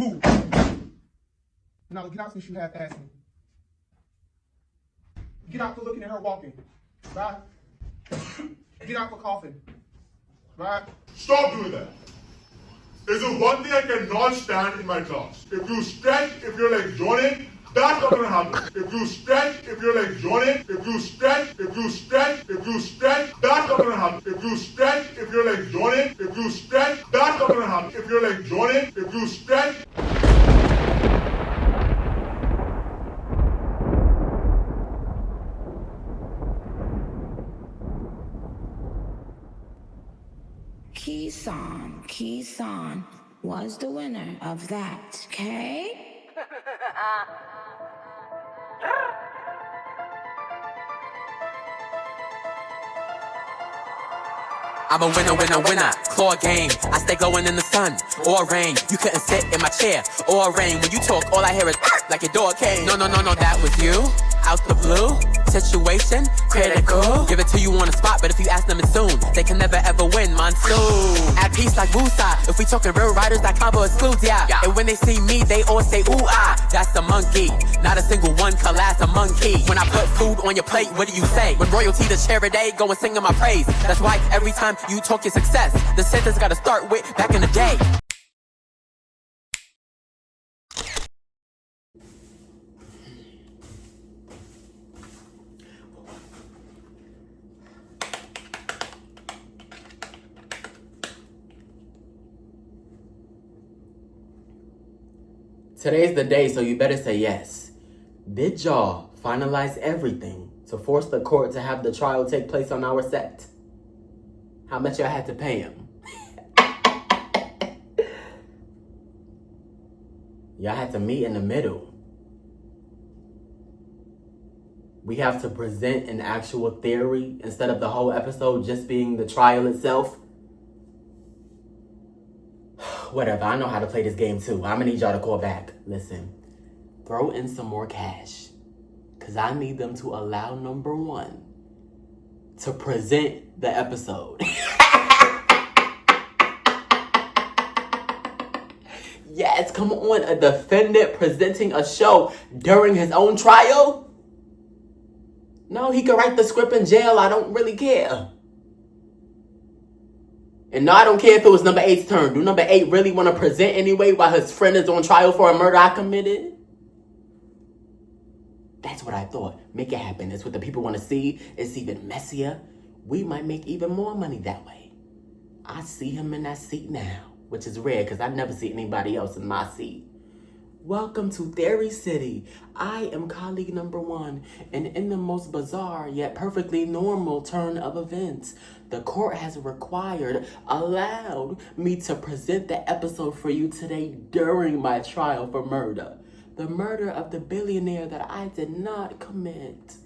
Move. Now get out since you have asked me. Get out for looking at her walking. Right? Get out for coughing. Right? Stop doing that. There's one thing I cannot stand in my class. If you stretch, if your legs join in, that's not gonna happen. If you stretch, if your legs join in, if you stretch, if you stretch, if you stretch, that's not gonna happen. If you stretch, if your legs join in, if you stretch, that's not gonna happen. If your legs join in, if you stretch. KEYSAUN was the winner of that, okay? I'm a winner. Claw game. I stay glowing in the sun or rain. You couldn't sit in my chair or rain. When you talk, all I hear is like your door came. No, that was you. Out the blue. Situation critical. Give it to you on the spot, but if you ask them it soon, they can never ever win. Monsoon. At peace like Wusa. If we talking real riders, that combo excludes, yeah. And when they see me, they all say ooh ah. That's the monkey. Not a single one can last a monkey. When I put food on your plate, what do you say? When royalty the charity, go and sing in my praise. That's why every time you talk your success, the sentence gotta start with back in the day. Today's the day, so you better say yes. Did y'all finalize everything to force the court to have the trial take place on our set? How much y'all had to pay him? Y'all had to meet in the middle. We have to present an actual theory instead of the whole episode just being the trial itself. Whatever, I know how to play this game too. I'm gonna need y'all to call back. Listen, throw in some more cash. Cause I need them to allow number one to present the episode. Yes, come on, a defendant presenting a show during his own trial? No, he could write the script in jail, I don't really care. And no, I don't care if it was number 8's turn. Do number 8 really want to present anyway while his friend is on trial for a murder I committed? That's what I thought. Make it happen. It's what the people want to see. It's even messier. We might make even more money that way. I see him in that seat now, which is rare because I never see anybody else in my seat. Welcome to Theory City. I am colleague number 1, and in the most bizarre yet perfectly normal turn of events, the court has allowed me to present the episode for you today during my trial for murder. The murder of the billionaire that I did not commit.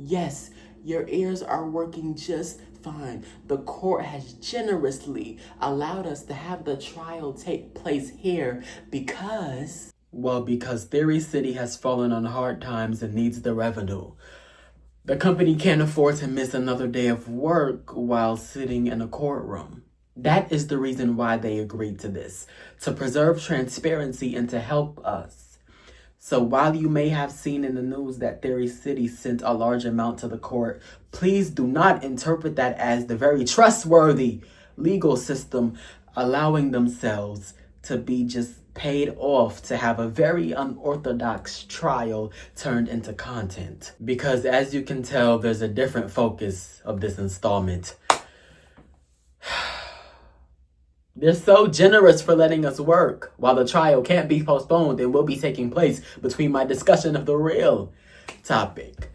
Yes, your ears are working just fine. The court has generously allowed us to have the trial take place here because Theory City has fallen on hard times and needs the revenue. The company can't afford to miss another day of work while sitting in a courtroom. That is the reason why they agreed to this, to preserve transparency and to help us. So while you may have seen in the news that Theory City sent a large amount to the court, please do not interpret that as the very trustworthy legal system allowing themselves to be just paid off to have a very unorthodox trial turned into content. Because as you can tell, there's a different focus of this installment. They're so generous for letting us work, while the trial can't be postponed and will be taking place between my discussion of the real topic.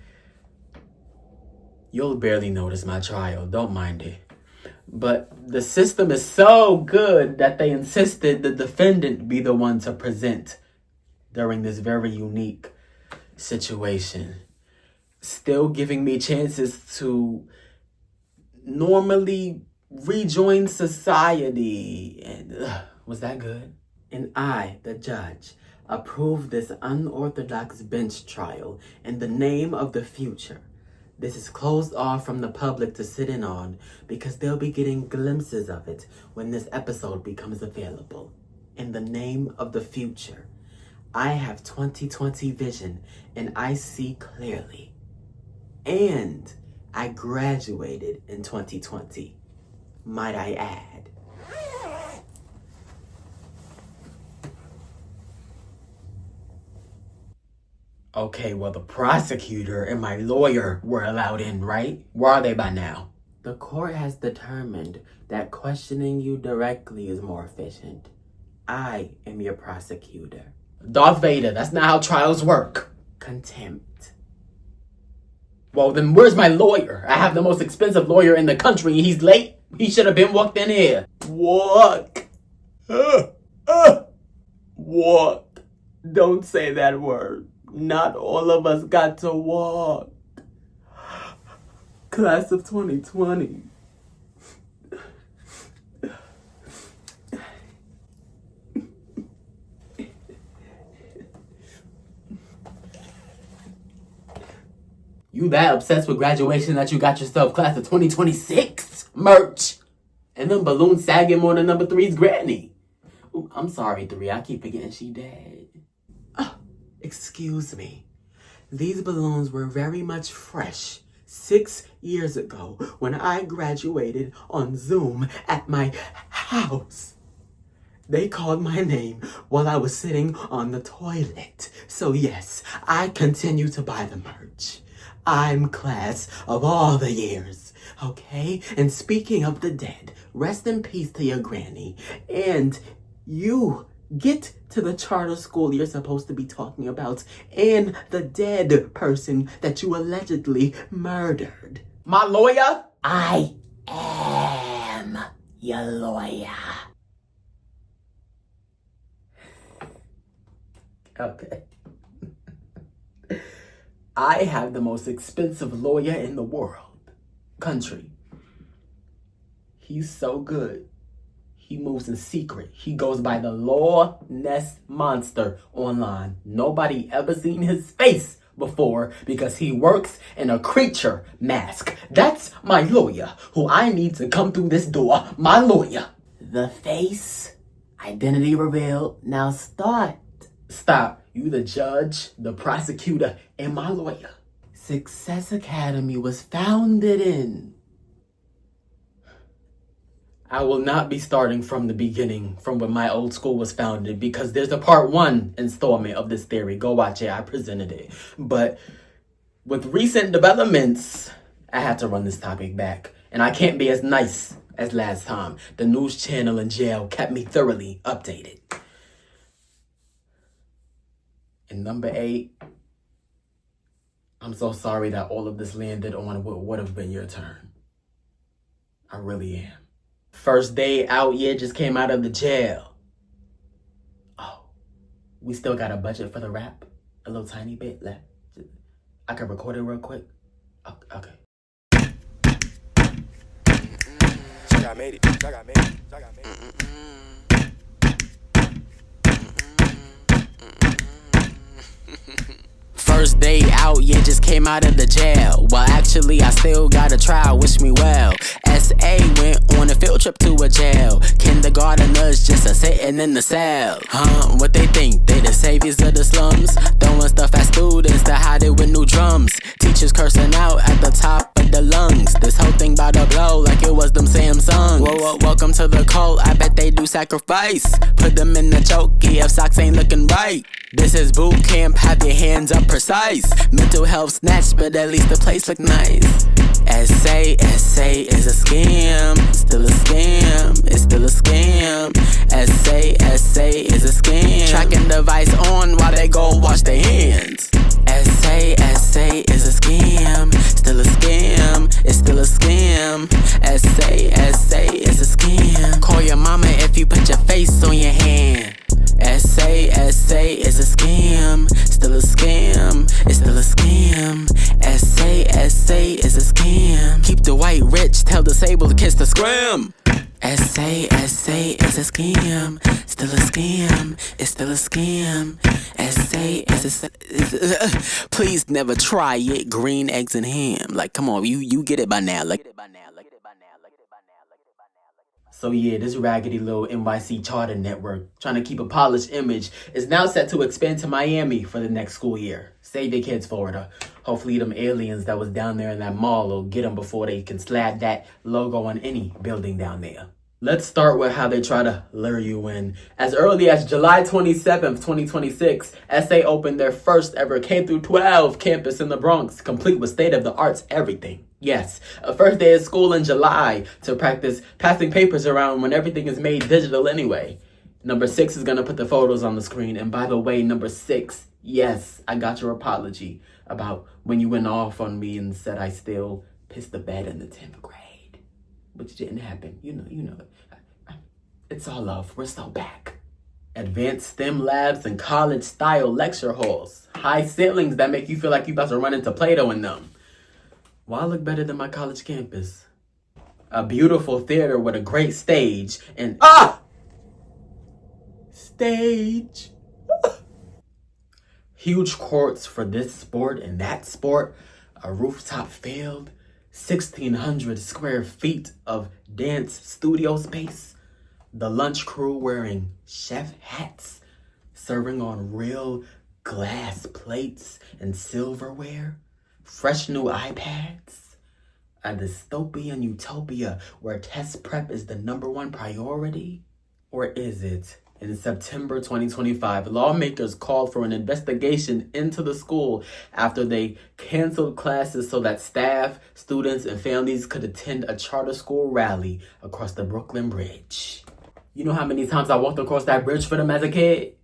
You'll barely notice my trial, don't mind it. But the system is so good that they insisted the defendant be the one to present during this very unique situation. Still giving me chances to normally rejoin society. And was that good? And I, the judge, approve this unorthodox bench trial in the name of the future. This is closed off from the public to sit in on because they'll be getting glimpses of it when this episode becomes available. in the name of the future. I have 20/20 vision and I see clearly. And I graduated in 2020, might I add. Okay, well, the prosecutor and my lawyer were allowed in, right? Where are they by now? The court has determined that questioning you directly is more efficient. I am your prosecutor. Darth Vader, that's not how trials work. Contempt. Well, then where's my lawyer? I have the most expensive lawyer in the country and he's late. He should have been walked in here. Walk. Walk. Don't say that word. Not all of us got to walk. Class of 2020. You that obsessed with graduation that you got yourself class of 2026 merch? And them balloons sagging more than number 3's granny. Ooh, I'm sorry, 3. I keep forgetting she dead. Excuse me. These balloons were very much fresh 6 years ago when I graduated on Zoom at my house. They called my name while I was sitting on the toilet. So yes, I continue to buy the merch. I'm class of all the years, okay? And speaking of the dead, rest in peace to your granny. And you get to the charter school you're supposed to be talking about and the dead person that you allegedly murdered. My lawyer? I am your lawyer. Okay. I have the most expensive lawyer in the world. Country. He's so good. He moves in secret. He goes by the Loch Ness Monster online. Nobody ever seen his face before because he works in a creature mask. That's my lawyer who I need to come through this door. My lawyer. The face. Identity revealed. Now start. Stop. You the judge, the prosecutor, and my lawyer. Success Academy was founded in. I will not be starting from the beginning, from when my old school was founded, because there's a part 1 installment of this theory. Go watch it. I presented it. But with recent developments, I had to run this topic back. And I can't be as nice as last time. The news channel in jail kept me thoroughly updated. And number 8, I'm so sorry that all of this landed on what would have been your turn. I really am. First day out, yeah, just came out of the jail. Oh, we still got a budget for the rap? A little tiny bit left? I can record it real quick? Okay. I made it. First day out, yeah, just came out of the jail. Well, actually, I still got a trial, wish me well. SA went on a field trip to a jail. Kindergarteners just a sitting in the cell. What they think? They the saviors of the slums? Throwing stuff at students to hide it with new drums. Teachers cursing out at the top of the lungs. This whole thing bout to blow like it was them Samsungs. Whoa, welcome to the cult, I bet they do sacrifice. Put them in the chokey if socks ain't looking right. This is boot camp, have your hands up precise. Mental health snatched, but at least the place look nice. SA is a scam, still a scam, it's still a scam. SA is a scam. Tracking device on while they go wash their hands. SA is a scam, still a scam, it's still a scam. SA is a scam. Call your mama if you put your face on your hand. SA is a scam, still a scam, it's still a scam. SA is a scam. Keep the white rich, tell disabled kids to scram. SA is a scam, still a scam, it's still a scam. Please never try it, green eggs and ham. Like, come on, you get it by now. Like, So yeah, this raggedy little NYC charter network, trying to keep a polished image, is now set to expand to Miami for the next school year. Save your kids, Florida. Hopefully them aliens that was down there in that mall will get them before they can slap that logo on any building down there. Let's start with how they try to lure you in. As early as July 27th, 2026, SA opened their first ever K-12 campus in the Bronx, complete with state-of-the-arts everything. Yes, a first day of school in July to practice passing papers around when everything is made digital anyway. Number 6 is going to put the photos on the screen. And by the way, number 6, yes, I got your apology about when you went off on me and said I still pissed the bed in the 10th grade. Which didn't happen. You know. It's all love. We're still back. Advanced STEM labs and college-style lecture halls. High ceilings that make you feel like you about to run into Play-Doh in them. Why look better than my college campus? A beautiful theater with a great stage and stage. Huge courts for this sport and that sport. A rooftop field. 1,600 square feet of dance studio space. The lunch crew wearing chef hats, serving on real glass plates and silverware. Fresh new iPads, a dystopian utopia where test prep is the #1 priority? Or is it? In September 2025, lawmakers called for an investigation into the school after they canceled classes so that staff, students, and families could attend a charter school rally across the Brooklyn Bridge. You know how many times I walked across that bridge for them as a kid?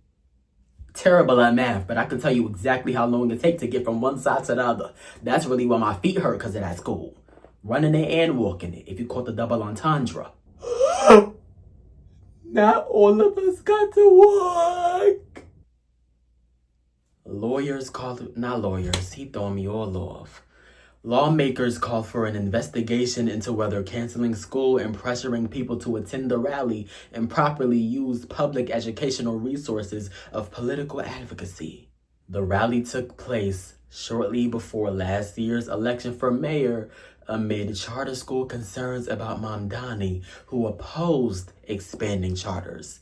Terrible at math, but I can tell you exactly how long it takes to get from one side to the other. That's really why my feet hurt because of that school. Running it and walking it, if you caught the double entendre. Not all of us got to walk. He throwing me all off. Lawmakers called for an investigation into whether canceling school and pressuring people to attend the rally improperly used public educational resources of political advocacy. The rally took place shortly before last year's election for mayor amid charter school concerns about Mamdani, who opposed expanding charters.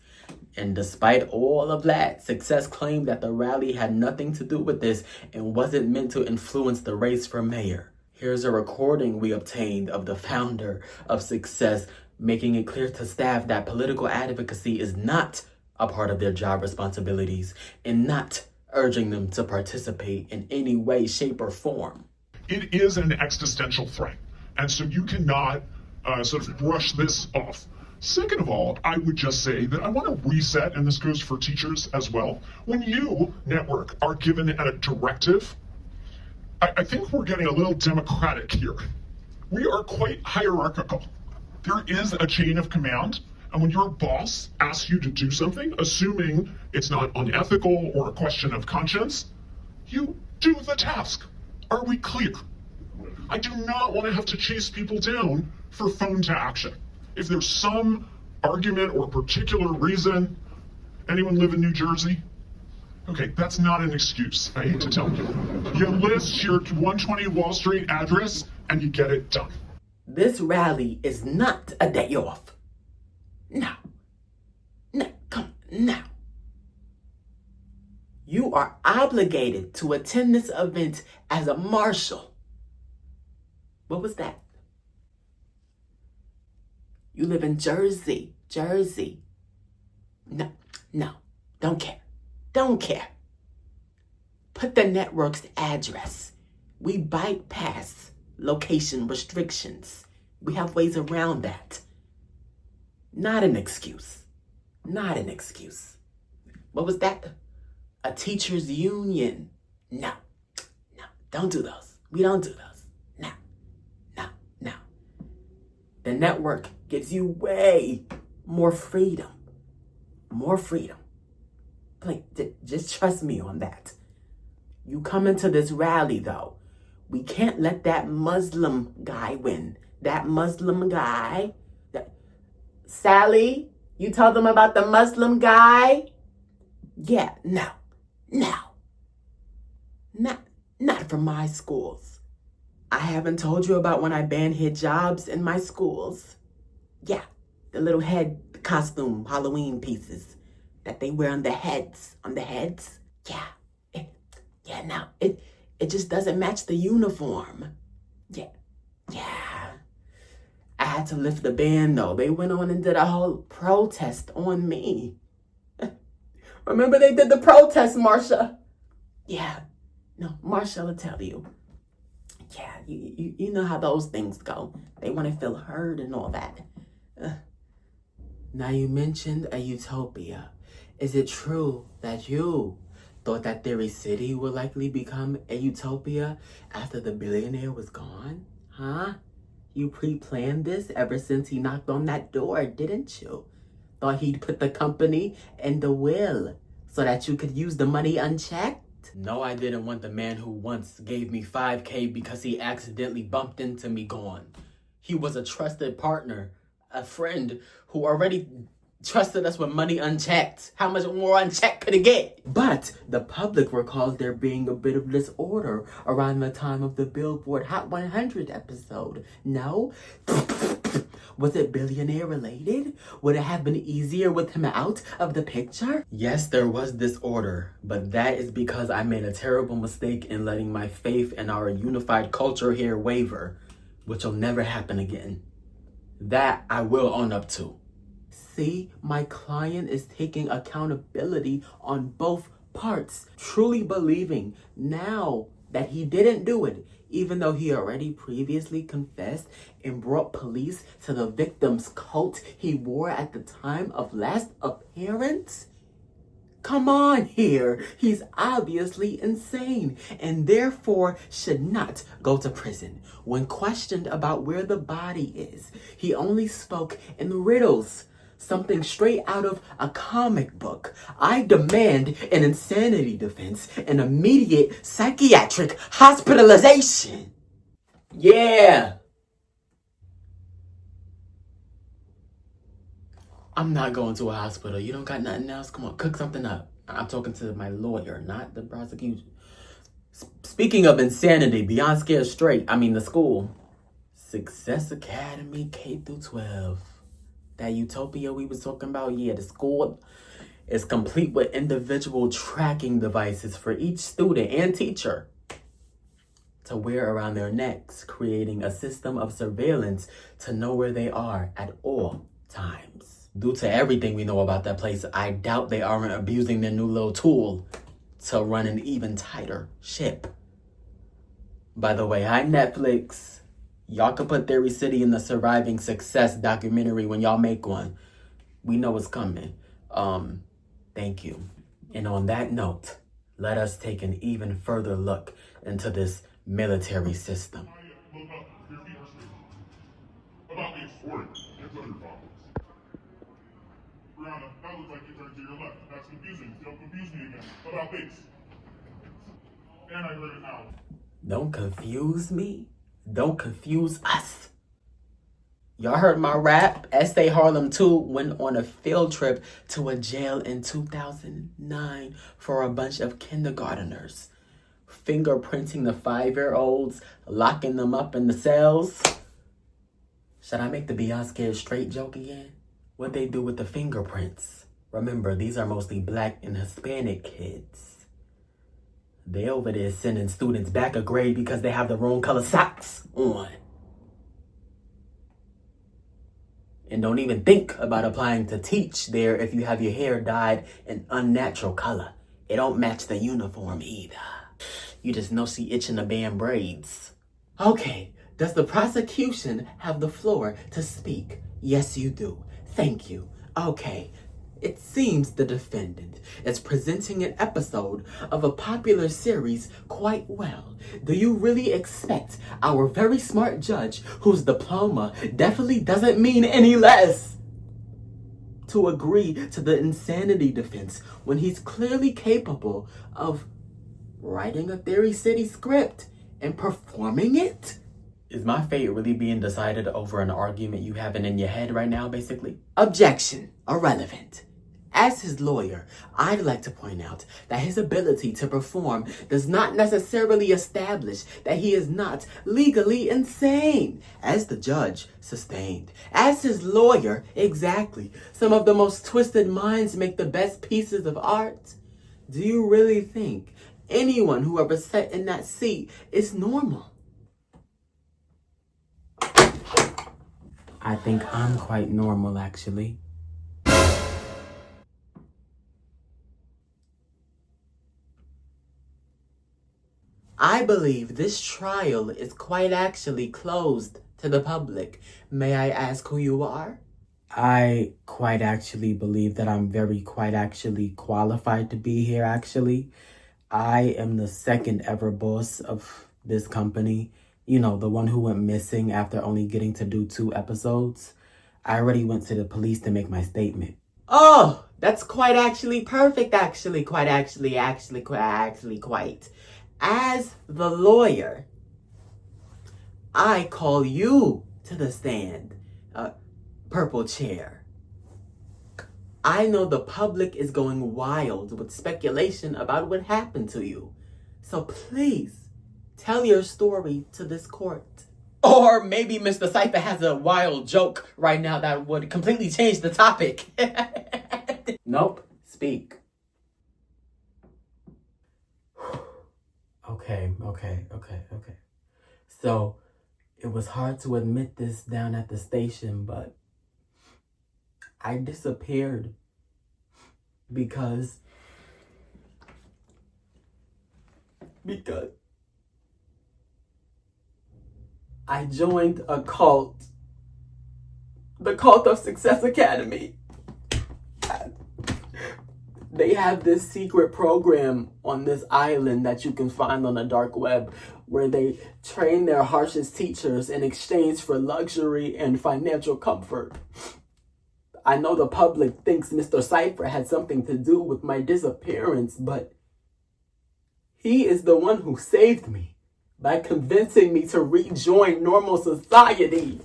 And despite all of that, Success claimed that the rally had nothing to do with this and wasn't meant to influence the race for mayor. Here's a recording we obtained of the founder of Success making it clear to staff that political advocacy is not a part of their job responsibilities and not urging them to participate in any way, shape, or form. It is an existential threat, and so you cannot sort of brush this off. Second of all, I would just say that I want to reset, and this goes for teachers as well. When you, network, are given a directive, I think we're getting a little democratic here. We are quite hierarchical. There is a chain of command, and when your boss asks you to do something, assuming it's not unethical or a question of conscience, you do the task. Are we clear? I do not want to have to chase people down for phone to action. If there's some argument or particular reason, anyone live in New Jersey? Okay, that's not an excuse, I hate to tell you. You list your 120 Wall Street address and you get it done. This rally is not a day off. No, come on, no. You are obligated to attend this event as a marshal. What was that? You live in Jersey. No, don't care. Put the network's address. We bypass location restrictions. We have ways around that. Not an excuse. What was that? A teacher's union. No, don't do those. We don't do those. No. The network gives you way more freedom. Please, just trust me on that. You come into this rally, though. We can't let that Muslim guy win. That Muslim guy. Sally, you told them about the Muslim guy? Yeah, no. Not for my schools. I haven't told you about when I banned hijabs in my schools. Yeah, The little head costume Halloween pieces that they wear on the heads. Yeah. It just doesn't match the uniform. Yeah. I had to lift the ban though. They went on and did a whole protest on me. Remember they did the protest, Marsha? Yeah. No, Marsha will tell you. Yeah, you know how those things go. They want to feel heard and all that. Now you mentioned a utopia. Is it true that you thought that Theory City would likely become a utopia after the billionaire was gone? Huh? You pre-planned this ever since he knocked on that door, didn't you? Thought he'd put the company in the will so that you could use the money unchecked? No, I didn't want the man who once gave me $5,000 because he accidentally bumped into me gone. He was a trusted partner, a friend who already trusted us with money unchecked. How much more unchecked could it get? But the public recalls there being a bit of disorder around the time of the Billboard Hot 100 episode. No? Was it billionaire related? Would it have been easier with him out of the picture? Yes, there was disorder, but that is because I made a terrible mistake in letting my faith in our unified culture here waver, which will never happen again. That I will own up to. See, my client is taking accountability on both parts, truly believing now that he didn't do it, even though he already previously confessed and brought police to the victim's coat he wore at the time of last appearance. Come on here, he's obviously insane and therefore should not go to prison. When questioned about where the body is, he only spoke in riddles. Something straight out of a comic book. I demand an insanity defense and immediate psychiatric hospitalization. Yeah. I'm not going to a hospital. You don't got nothing else? Come on, cook something up. I'm talking to my lawyer, not the prosecution. Speaking of insanity, Beyond Scared Straight, the school. Success Academy K through 12. That utopia we was talking about, yeah, the school is complete with individual tracking devices for each student and teacher to wear around their necks, creating a system of surveillance to know where they are at all times. Due to everything we know about that place, I doubt they aren't abusing their new little tool to run an even tighter ship. By the way, hi Netflix. Y'all can put Theory City in the Surviving Success documentary when y'all make one. We know it's coming. Thank you. And on that note, let us take an even further look into this military system. Look up. Your feet are straight. About me, forward. Get to your problems. Brianna, that looks like you turned to your left. That's confusing. Don't confuse me again. About face. And I heard it now. Don't confuse me. Don't confuse us. Y'all heard my rap? S.A. Harlem 2 went on a field trip to a jail in 2009 for a bunch of kindergarteners. Fingerprinting the 5-year-olds, locking them up in the cells. Should I make the Beyond Scared Straight joke again? What'd they do with the fingerprints? Remember, these are mostly Black and Hispanic kids. They over there sending students back a grade because they have the wrong color socks on. And don't even think about applying to teach there if you have your hair dyed an unnatural color. It don't match the uniform either. You just know she itching the band braids. Okay, does the prosecution have the floor to speak? Yes, you do. Thank you. Okay. It seems the defendant is presenting an episode of a popular series quite well. Do you really expect our very smart judge, whose diploma definitely doesn't mean any less, to agree to the insanity defense when he's clearly capable of writing a Theory City script and performing it? Is my fate really being decided over an argument you having in your head right now, basically? Objection. Irrelevant. As his lawyer, I'd like to point out that his ability to perform does not necessarily establish that he is not legally insane. As the judge, sustained. As his lawyer, exactly. Some of the most twisted minds make the best pieces of art. Do you really think anyone who ever sat in that seat is normal? I think I'm quite normal, actually. I believe this trial is quite actually closed to the public. May I ask who you are? I quite actually believe that I'm quite actually qualified to be here, actually. I am the second ever boss of this company. You know, the one who went missing after only getting to do 2 episodes. I already went to the police to make my statement. Oh, that's quite actually perfect, actually. Quite. As the lawyer, I call you to the stand, purple chair. I know the public is going wild with speculation about what happened to you. So please, tell your story to this court. Or maybe Mr. Cipher has a wild joke right now that would completely change the topic. Nope, speak. Okay. So, it was hard to admit this down at the station, but I disappeared because I joined a cult, the Cult of Success Academy. They have this secret program on this island that you can find on the dark web where they train their harshest teachers in exchange for luxury and financial comfort. I know the public thinks Mr. Cipher had something to do with my disappearance, but he is the one who saved me by convincing me to rejoin normal society.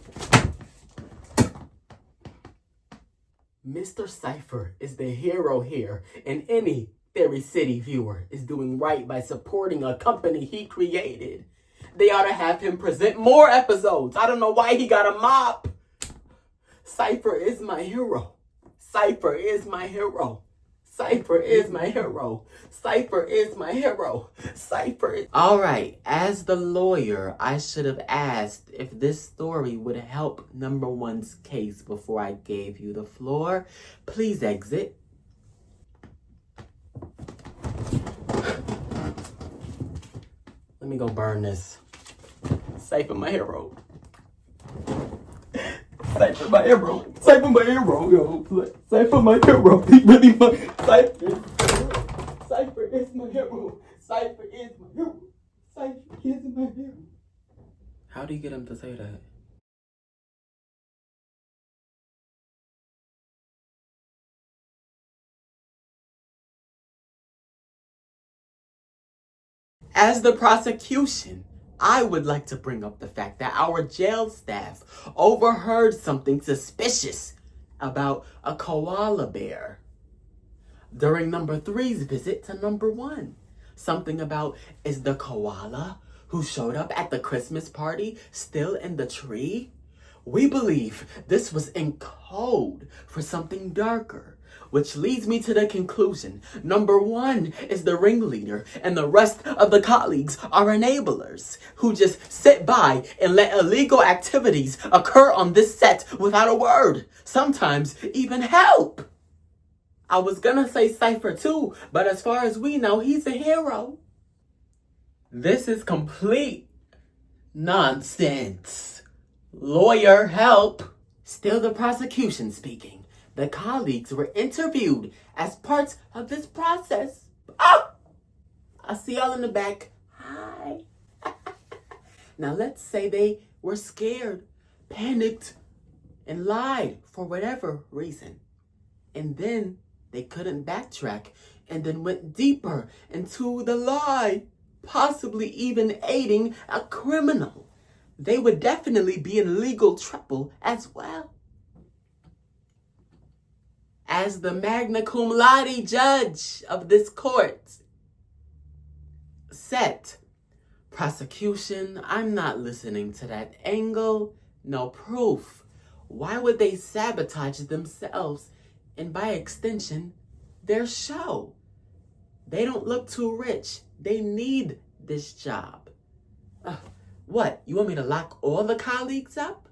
Mr. Cipher is the hero here, and any Fairy City viewer is doing right by supporting a company he created. They ought to have him present more episodes. I don't know why he got a mop. Cipher is my hero. Cipher is my hero. Cipher is my hero. Cipher is my hero. Cipher is... All right, as the lawyer, I should have asked if this story would help number 1's case before I gave you the floor. Please exit. Let me go burn this. Cipher my hero. Cipher my hero. Cipher my hero, yo. Cipher my hero. He really my Cipher. Cipher is my hero. Cipher is my hero. Cipher is my hero. How do you get him to say that? As the prosecution, I would like to bring up the fact that our jail staff overheard something suspicious about a koala bear during number 3's visit to number 1. Something about, is the koala who showed up at the Christmas party still in the tree? We believe this was in code for something darker, which leads me to the conclusion. Number 1 is the ringleader, and the rest of the colleagues are enablers who just sit by and let illegal activities occur on this set without a word, sometimes even help. I was gonna say Cipher too, but as far as we know, he's a hero. This is complete nonsense. Lawyer, help. Still the prosecution speaking. The colleagues were interviewed as part of this process. Oh! I see y'all in the back. Hi. Now let's say they were scared, panicked, and lied for whatever reason. And then they couldn't backtrack and then went deeper into the lie, possibly even aiding a criminal. They would definitely be in legal trouble as well. as the magna cum laude judge of this court. Set. Prosecution, I'm not listening to that angle. No proof. Why would they sabotage themselves and by extension, their show? They don't look too rich. They need this job. What, you want me to lock all the colleagues up?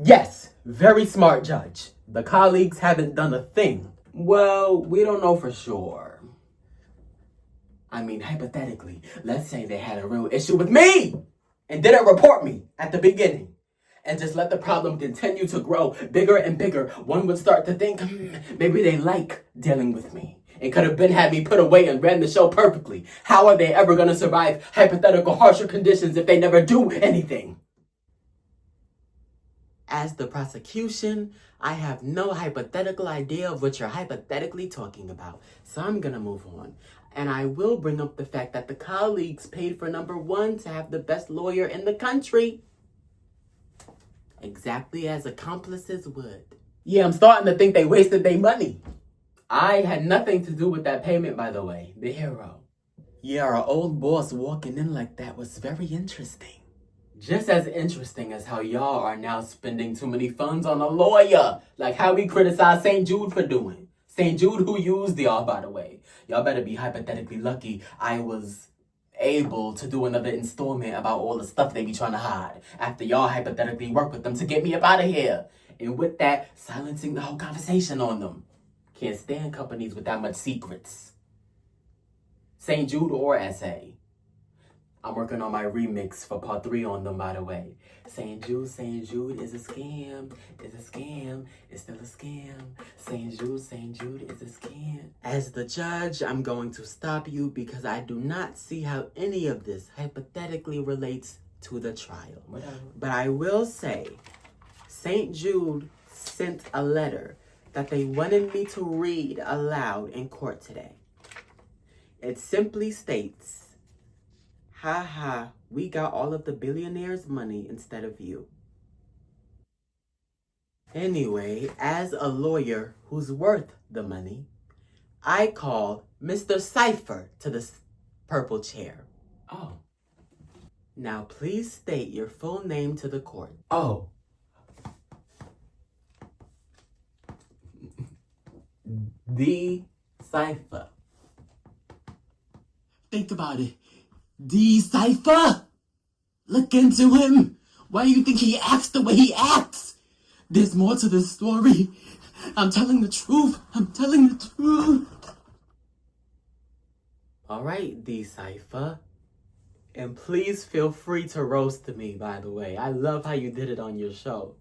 Yes, very smart judge. The colleagues haven't done a thing. Well, we don't know for sure. I mean, hypothetically, let's say they had a real issue with me and didn't report me at the beginning and just let the problem continue to grow bigger and bigger. One would start to think, maybe they like dealing with me. It could have been had me put away and ran the show perfectly. How are they ever going to survive hypothetical harsher conditions if they never do anything? As the prosecution, I have no hypothetical idea of what you're hypothetically talking about. So I'm going to move on. And I will bring up the fact that the colleagues paid for number one to have the best lawyer in the country. Exactly as accomplices would. Yeah, I'm starting to think they wasted their money. I had nothing to do with that payment, by the way. The hero. Yeah, our old boss walking in like that was very interesting. Just as interesting as how y'all are now spending too many funds on a lawyer. Like how we criticize St. Jude for doing. St. Jude who used y'all, by the way. Y'all better be hypothetically lucky I was able to do another installment about all the stuff they be trying to hide. After y'all hypothetically work with them to get me up out of here. And with that, silencing the whole conversation on them. Can't stand companies with that much secrets. St. Jude or SA. I'm working on my remix for part 3 on them, by the way. St. Jude is a scam. It's a scam. It's still a scam. St. Jude is a scam. As the judge, I'm going to stop you because I do not see how any of this hypothetically relates to the trial. Whatever. But I will say, St. Jude sent a letter that they wanted me to read aloud in court today. It simply states, "Ha ha, we got all of the billionaires' money instead of you." Anyway, as a lawyer who's worth the money, I call Mr. Cipher to the purple chair. Oh. Now please state your full name to the court. Oh. The Cipher. Think about it. The Cipher? Look into him. Why do you think he acts the way he acts? There's more to this story. I'm telling the truth. I'm telling the truth. All right, The Cipher. And please feel free to roast me, by the way. I love how you did it on your show.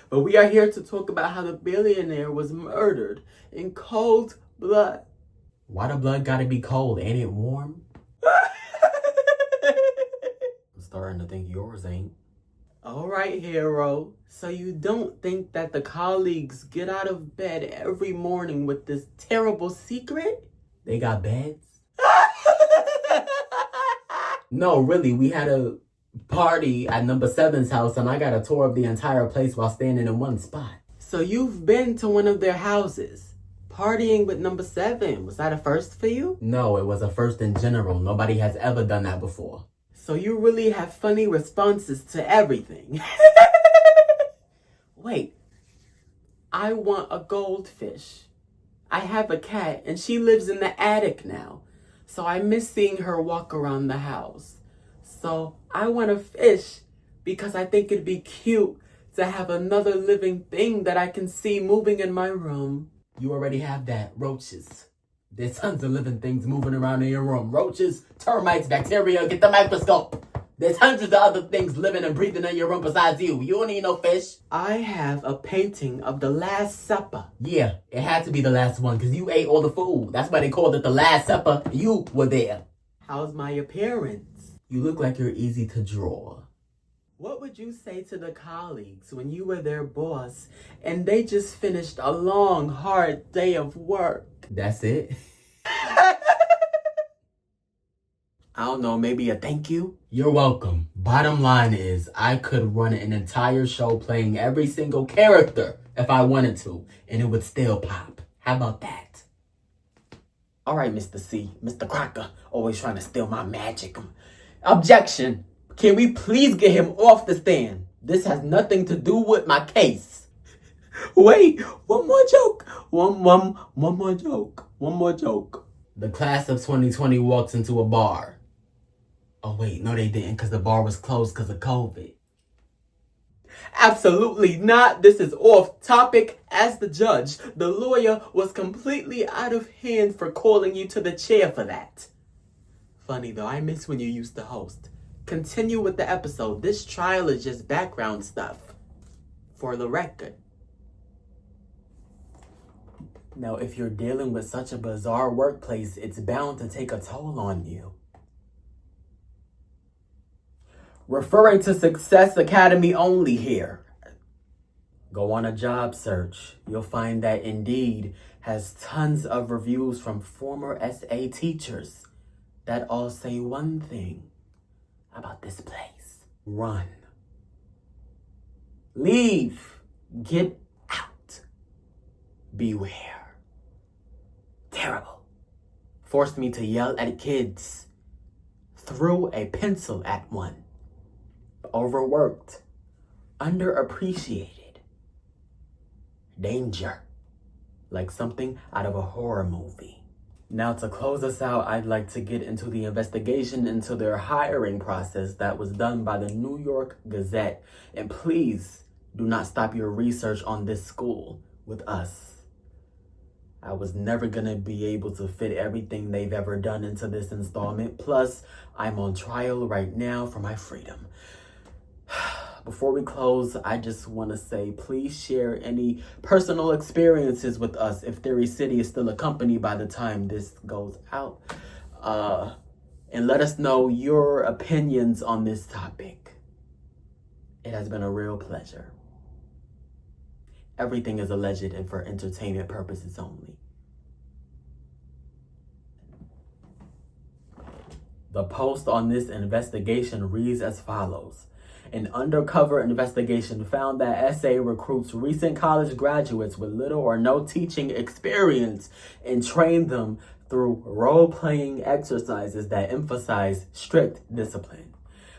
But we are here to talk about how the billionaire was murdered in cold blood. Why the blood gotta be cold? Ain't it warm? I'm starting to think yours ain't. All right, hero. So you don't think that the colleagues get out of bed every morning with this terrible secret? They got beds? No, really, we had a party at number 7's house and I got a tour of the entire place while standing in one spot. So you've been to one of their houses, partying with number 7. Was that a first for you? No, it was a first in general. Nobody has ever done that before. So you really have funny responses to everything. Wait, I want a goldfish. I have a cat and she lives in the attic now. So I miss seeing her walk around the house. So I want a fish because I think it'd be cute to have another living thing that I can see moving in my room. You already have that. Roaches. There's tons of living things moving around in your room. Roaches, termites, bacteria. Get the microscope. There's hundreds of other things living and breathing in your room besides you. You don't need no fish. I have a painting of the Last Supper. Yeah, it had to be the last one because you ate all the food. That's why they called it the Last Supper. You were there. How's my appearance? You look like you're easy to draw. What would you say to the colleagues when you were their boss and they just finished a long, hard day of work? That's it? I don't know, maybe a thank you? You're welcome. Bottom line is, I could run an entire show playing every single character if I wanted to, and it would still pop. How about that? All right, Mr. C, Mr. Crocker, always trying to steal my magic. Objection. Can we please get him off the stand? This has nothing to do with my case. Wait, one more joke. One more joke. One more joke. The class of 2020 walks into a bar. Oh wait, no they didn't, because the bar was closed because of COVID. Absolutely not. This is off topic. As the judge, the lawyer was completely out of hand for calling you to the chair for that. Funny though, I miss when you used to host. Continue with the episode. This trial is just background stuff. For the record. Now, if you're dealing with such a bizarre workplace, it's bound to take a toll on you. Referring to Success Academy only here. Go on a job search. You'll find that Indeed has tons of reviews from former SA teachers that all say one thing about this place. Run. Leave. Get out. Beware. Terrible. Forced me to yell at kids. Threw a pencil at one. Overworked. Underappreciated. Danger. Like something out of a horror movie. Now to close us out, I'd like to get into the investigation into their hiring process that was done by the New York Gazette. And please do not stop your research on this school with us. I was never gonna be able to fit everything they've ever done into this installment. Plus, I'm on trial right now for my freedom. Before we close, I just want to say, please share any personal experiences with us if Theory City is still a company by the time this goes out. And let us know your opinions on this topic. It has been a real pleasure. Everything is alleged and for entertainment purposes only. The post on this investigation reads as follows. An undercover investigation found that SA recruits recent college graduates with little or no teaching experience and trained them through role-playing exercises that emphasize strict discipline.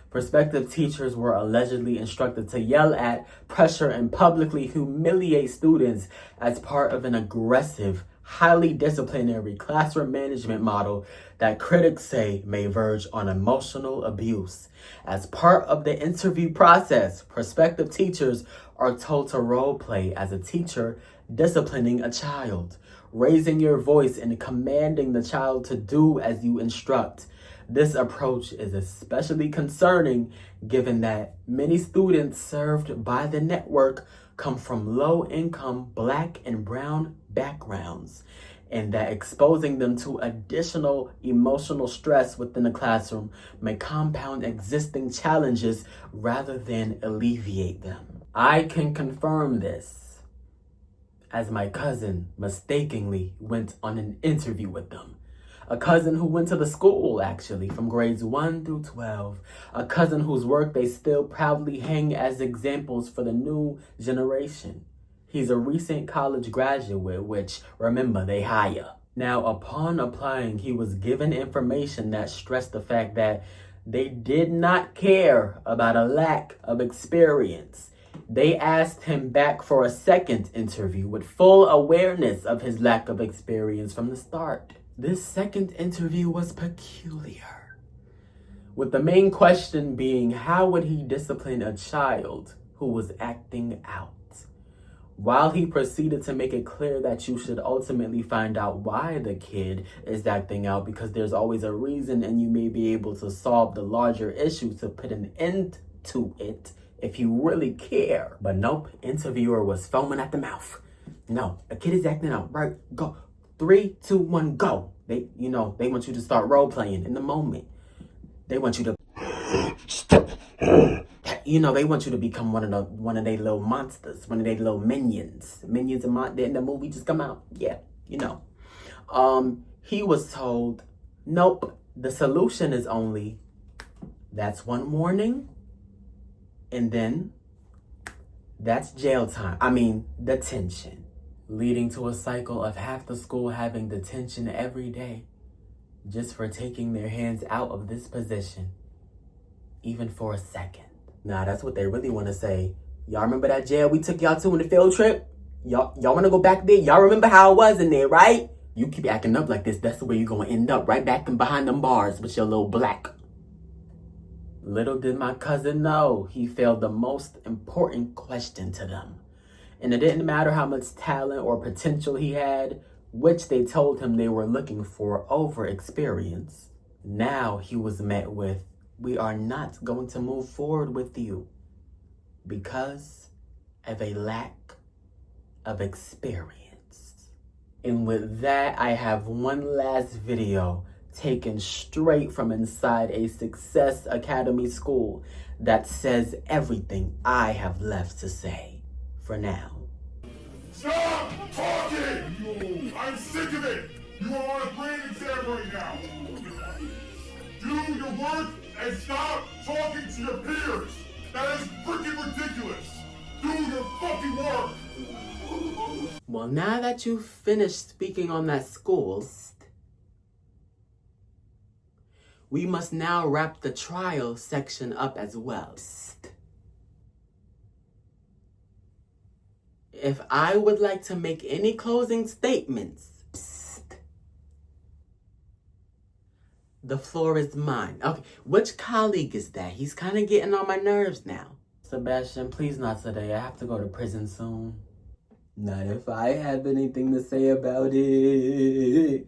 Prospective teachers were allegedly instructed to yell at, pressure, and publicly humiliate students as part of an aggressive, highly disciplinary classroom management model that critics say may verge on emotional abuse. As part of the interview process, prospective teachers are told to role play as a teacher disciplining a child, raising your voice and commanding the child to do as you instruct. This approach is especially concerning given that many students served by the network come from low-income Black and brown backgrounds, and that exposing them to additional emotional stress within the classroom may compound existing challenges rather than alleviate them. I can confirm this, as my cousin mistakenly went on an interview with them. A cousin who went to the school, actually, from grades 1 through 12. A cousin whose work they still proudly hang as examples for the new generation. He's a recent college graduate, which, remember, they hire. Now, upon applying, he was given information that stressed the fact that they did not care about a lack of experience. They asked him back for a second interview with full awareness of his lack of experience from the start. This second interview was peculiar, with the main question being, how would he discipline a child who was acting out? While he proceeded to make it clear that you should ultimately find out why the kid is acting out, because there's always a reason and you may be able to solve the larger issue to put an end to it if you really care. But nope, interviewer was foaming at the mouth. No, a kid is acting out, right? Go. 3, 2, 1, go. They want you to start role-playing in the moment. They want you to, they want you to become one of their little monsters, one of their little minions. Minions in the movie just come out. Yeah, He was told, nope, the solution is only, that's one warning, and then that's jail time. Detention. leading to a cycle of half the school having detention every day just for taking their hands out of this position, even for a second. Nah, that's what they really want to say. Y'all remember that jail we took y'all to on the field trip? Y'all want to go back there? Y'all remember how it was in there, right? You keep acting up like this, that's the way you're going to end up, right back in behind them bars with your little black. Little did my cousin know, he failed the most important question to them. And it didn't matter how much talent or potential he had, which they told him they were looking for over experience. Now he was met with, we are not going to move forward with you because of a lack of experience. And with that, I have one last video taken straight from inside a Success Academy school that says everything I have left to say for now. Stop talking! I'm sick of it! You are on a grading ceremony now! Do your work and stop talking to your peers! That is freaking ridiculous! Do your fucking work! Well, now that you've finished speaking on that school, we must now wrap the trial section up as well. If I would like to make any closing statements, the floor is mine. Okay, which colleague is that? He's kind of getting on my nerves now. Sebastian, please not today. I have to go to prison soon. Not if I have anything to say about it.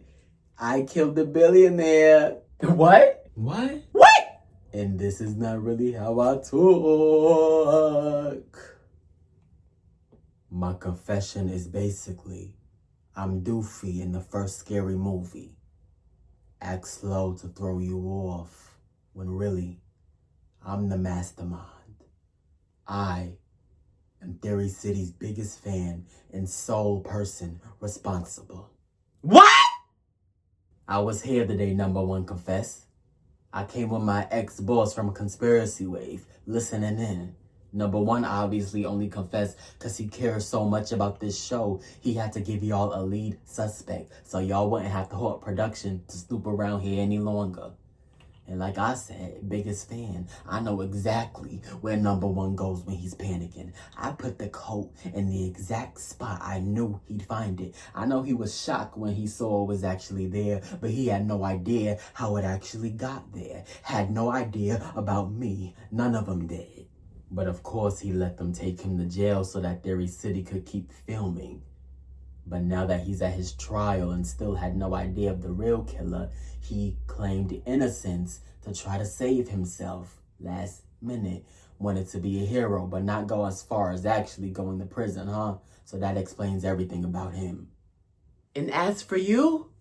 I killed a billionaire. What? What? What? And this is not really how I talk. My confession is basically, I'm Doofy in the first scary movie. Act slow to throw you off, when really, I'm the mastermind. I am Theory City's biggest fan and sole person responsible. What? I was here today, number one confess. I came with my ex-boss from Conspiracy Wave, listening in. Number one obviously only confessed because he cares so much about this show, he had to give y'all a lead suspect so y'all wouldn't have to halt production to snoop around here any longer. And like I said, biggest fan, I know exactly where number one goes when he's panicking. I put the coat in the exact spot I knew he'd find it. I know he was shocked when he saw it was actually there, but he had no idea how it actually got there. Had no idea about me. None of them did. But of course he let them take him to jail so that Theory City could keep filming. But now that he's at his trial and still had no idea of the real killer, he claimed innocence to try to save himself. Last minute, wanted to be a hero, but not go as far as actually going to prison, huh? So that explains everything about him. And as for you,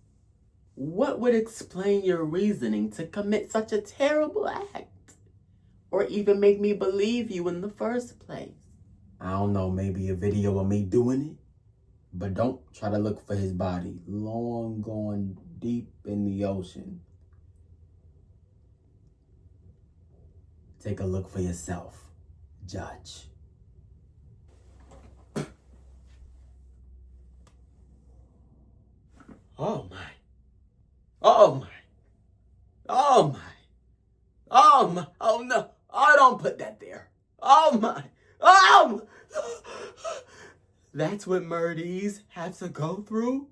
what would explain your reasoning to commit such a terrible act? Or even make me believe you in the first place? I don't know, maybe a video of me doing it? But don't try to look for his body. Long gone deep in the ocean. Take a look for yourself, judge. Oh my. Oh my. Oh my. Oh my. Oh no. Oh, don't put that there. Oh my. Oh! That's what murdees have to go through?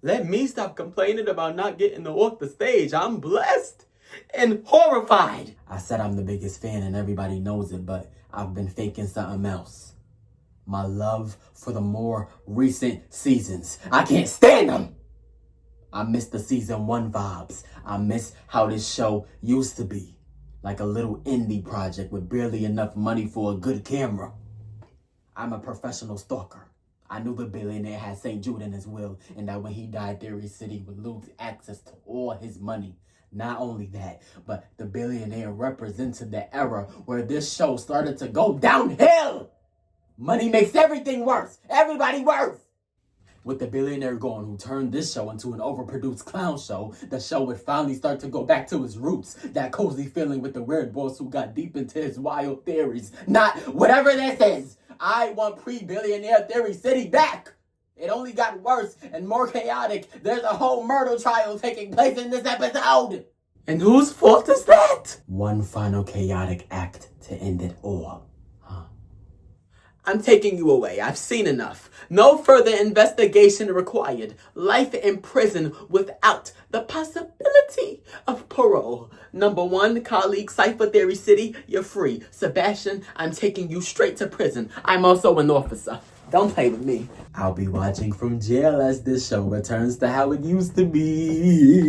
Let me stop complaining about not getting to walk the stage. I'm blessed and horrified. I said I'm the biggest fan and everybody knows it, but I've been faking something else. My love for the more recent seasons. I can't stand them. I miss the season 1 vibes. I miss how this show used to be. Like a little indie project with barely enough money for a good camera. I'm a professional stalker. I knew the billionaire had St. Jude in his will, and that when he died, Theory City would lose access to all his money. Not only that, but the billionaire represented the era where this show started to go downhill. Money makes everything worse. Everybody worse. With the billionaire gone who turned this show into an overproduced clown show, the show would finally start to go back to its roots. That cozy feeling with the weird boss who got deep into his wild theories. Not whatever this is. I want pre-billionaire Theory City back. It only got worse and more chaotic. There's a whole murder trial taking place in this episode. And whose fault is that? One final chaotic act to end it all. I'm taking you away. I've seen enough. No further investigation required. Life in prison without the possibility of parole. Number 1, colleague, Cipher Theory City, you're free. Sebastian, I'm taking you straight to prison. I'm also an officer. Don't play with me. I'll be watching from jail as this show returns to how it used to be.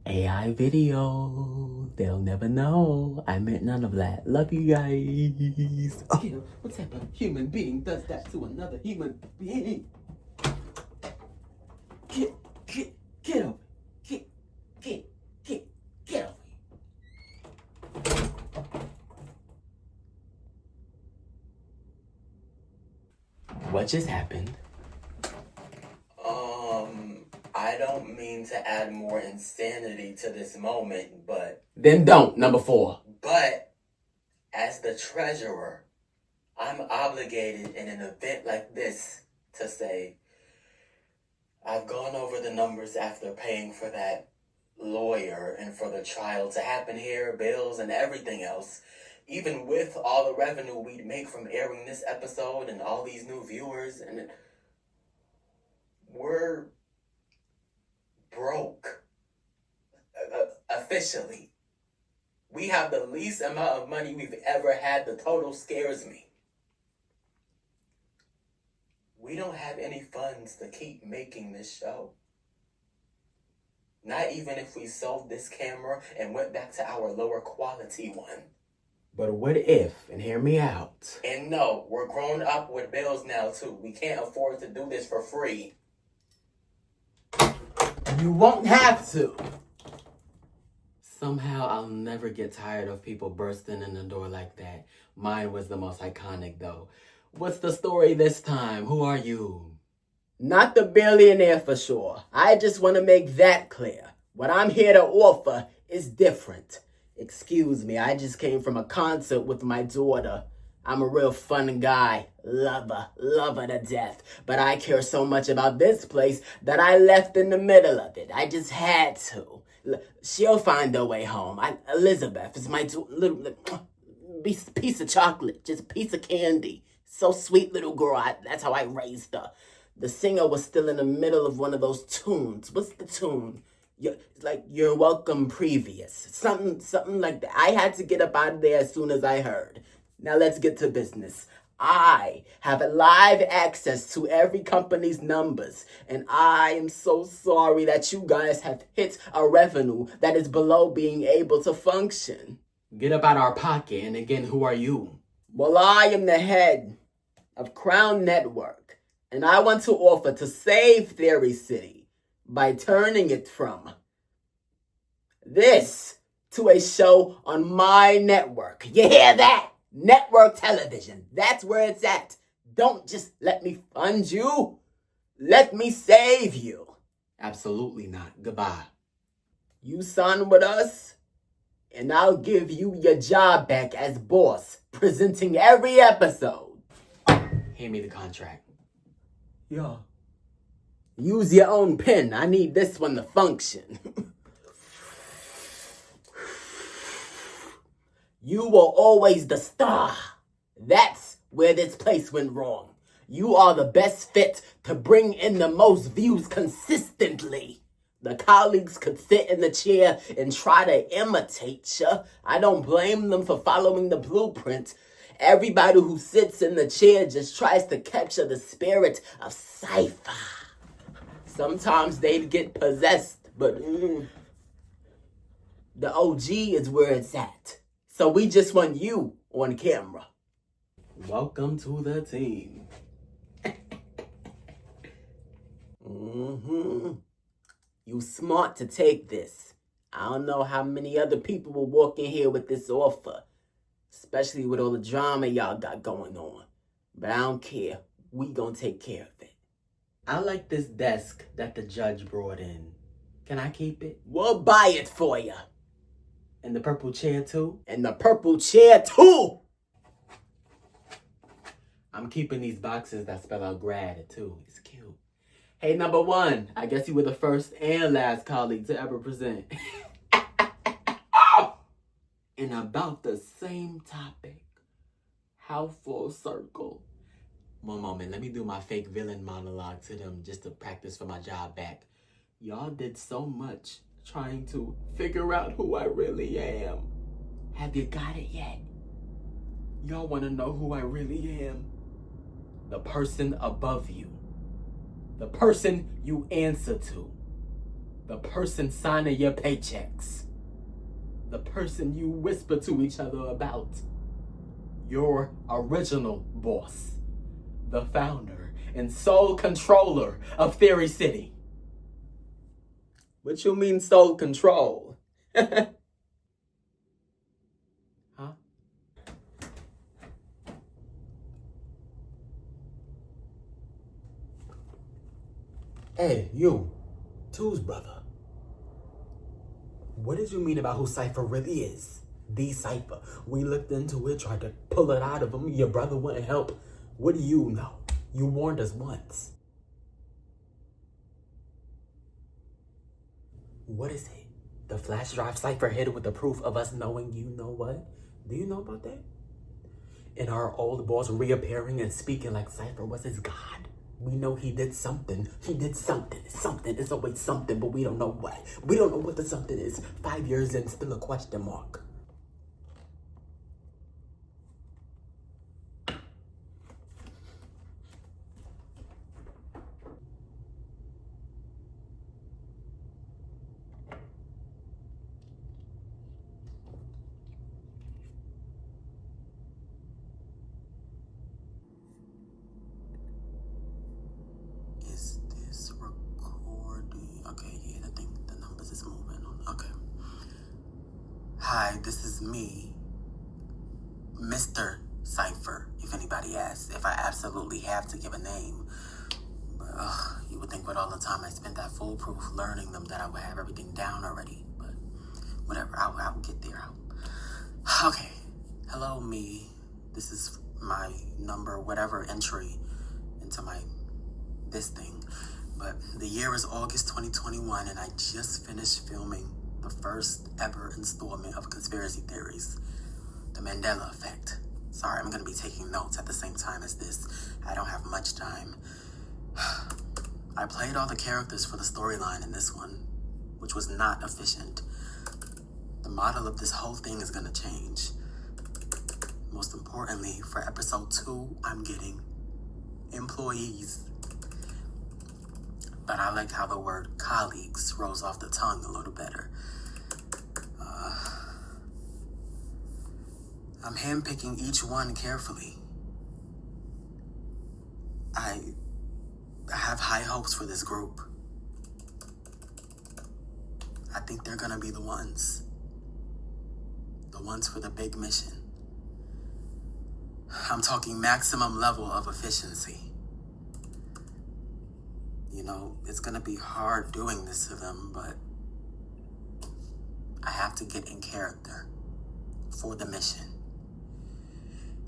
AI video. They'll never know. I meant none of that. Love you guys. Oh. What type of human being does that to another human being? Get over. Get over. What just happened? I don't mean to add more insanity to this moment, but... Then don't, number 4. But, as the treasurer, I'm obligated in an event like this to say, I've gone over the numbers after paying for that lawyer and for the trial to happen here, bills and everything else. Even with all the revenue we'd make from airing this episode and all these new viewers, and we're broke. Officially. We have the least amount of money we've ever had. The total scares me. We don't have any funds to keep making this show. Not even if we sold this camera and went back to our lower quality one. But what if, and hear me out. And no, we're grown up with bills now too. We can't afford to do this for free. You won't have to. Somehow I'll never get tired of people bursting in the door like that. Mine was the most iconic though. What's the story this time? Who are you? Not the billionaire for sure. I just want to make that clear. What I'm here to offer is different. Excuse me, I just came from a concert with my daughter. I'm a real fun guy. Love her to death. But I care so much about this place that I left in the middle of it. I just had to. She'll find her way home. Elizabeth is my little piece of chocolate. Just a piece of candy. So sweet little girl. That's how I raised her. The singer was still in the middle of one of those tunes. What's the tune? You're welcome previous. Something like that. I had to get up out of there as soon as I heard. Now let's get to business. I have live access to every company's numbers, and I am so sorry that you guys have hit a revenue that is below being able to function. Get up out our pocket, and again, who are you? Well, I am the head of Crown Network, and I want to offer to save Theory City by turning it from this to a show on my network. You hear that? Network television. That's where it's at. Don't just let me fund you. Let me save you. Absolutely not. Goodbye. You sign with us, and I'll give you your job back as boss, presenting every episode. Hand me the contract. Yeah. Use your own pen. I need this one to function. You were always the star. That's where this place went wrong. You are the best fit to bring in the most views consistently. The colleagues could sit in the chair and try to imitate you. I don't blame them for following the blueprint. Everybody who sits in the chair just tries to capture the spirit of Cipher. Sometimes they'd get possessed, but the OG is where it's at. So we just want you on camera. Welcome to the team. You smart to take this. I don't know how many other people will walk in here with this offer, especially with all the drama y'all got going on. But I don't care. We gonna take care of it. I like this desk that the judge brought in. Can I keep it? We'll buy it for you. And the purple chair too? And the purple chair too! I'm keeping these boxes that spell out grad, too. It's cute. Hey, number one. I guess you were the first and last colleague to ever present. And about the same topic. How full circle. One moment, let me do my fake villain monologue to them just to practice for my job back. Y'all did so much trying to figure out who I really am. Have you got it yet? Y'all want to know who I really am? The person above you. The person you answer to. The person signing your paychecks. The person you whisper to each other about. Your original boss. The founder and sole controller of Theory City. What you mean sole control? Huh? Hey, you. Two's brother. What did you mean about who Cipher really is? The Cipher. We looked into it, tried to pull it out of him. Your brother wouldn't help. What do you know? You warned us once. What is it? The flash drive Cipher hid with the proof of us knowing you know what? Do you know about that? And our old boss reappearing and speaking like Cipher was his god. We know he did something. He did something. Something. It's always something, but we don't know what. We don't know what the something is. 5 years in, still a question mark. Is this recording? Okay, yeah, I think the numbers is moving on. Okay. Hi, this is me, Mr. Cipher, if anybody asks, if I absolutely have to give a name. But you would think with all the time I spent at Foolproof learning them that I would have everything down already. But whatever, I will get there. Okay, hello me. This is my number, whatever entry into my this thing. But the year is August 2021 and I just finished filming the first ever installment of Conspiracy Theories, The Mandela Effect. Sorry, I'm gonna be taking notes at the same time as this. I don't have much time. I played all the characters for the storyline in this one, which was not efficient. The model of this whole thing is gonna change. Most importantly, for episode 2, I'm getting employees. But I like how the word colleagues rolls off the tongue a little better. I'm handpicking each one carefully. I have high hopes for this group. I think they're gonna be the ones for the big mission. I'm talking maximum level of efficiency. You know, it's gonna be hard doing this to them, but I have to get in character for the mission.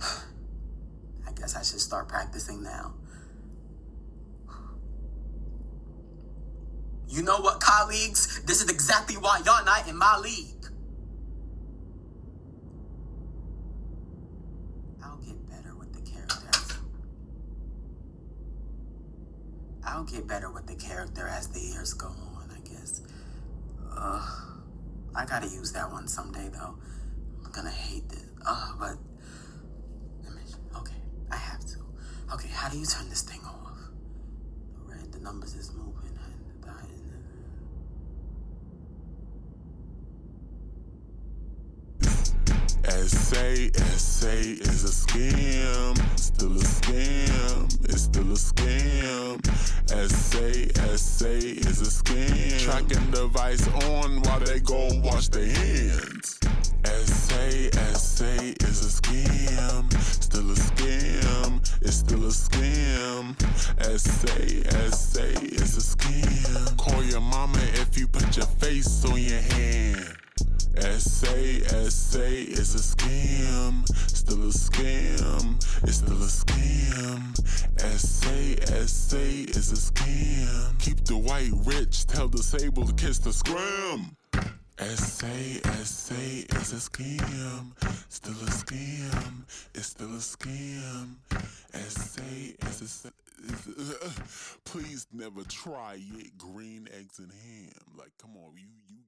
I guess I should start practicing now. You know what, colleagues? This is exactly why y'all not in my league. I'll get better with the character as the years go on, I guess. I gotta use that one someday, though. I'm gonna hate this. But... Okay, I have to. Okay, how do you turn this thing off? Right, the numbers is moving. SA is a scam, still a scam, it's still a scam. SA is a scam. Tracking device on while they go wash their hands. SA is a scam, still a scam, it's still a scam. SA is a scam. Call your mama if you put your face on your hand. SA is a scam, still a scam, it's still a scam. scam. Essay is a scam. Still a scam. It's still a scam. Essay is a please never try it. Green eggs and ham. Like, come on, you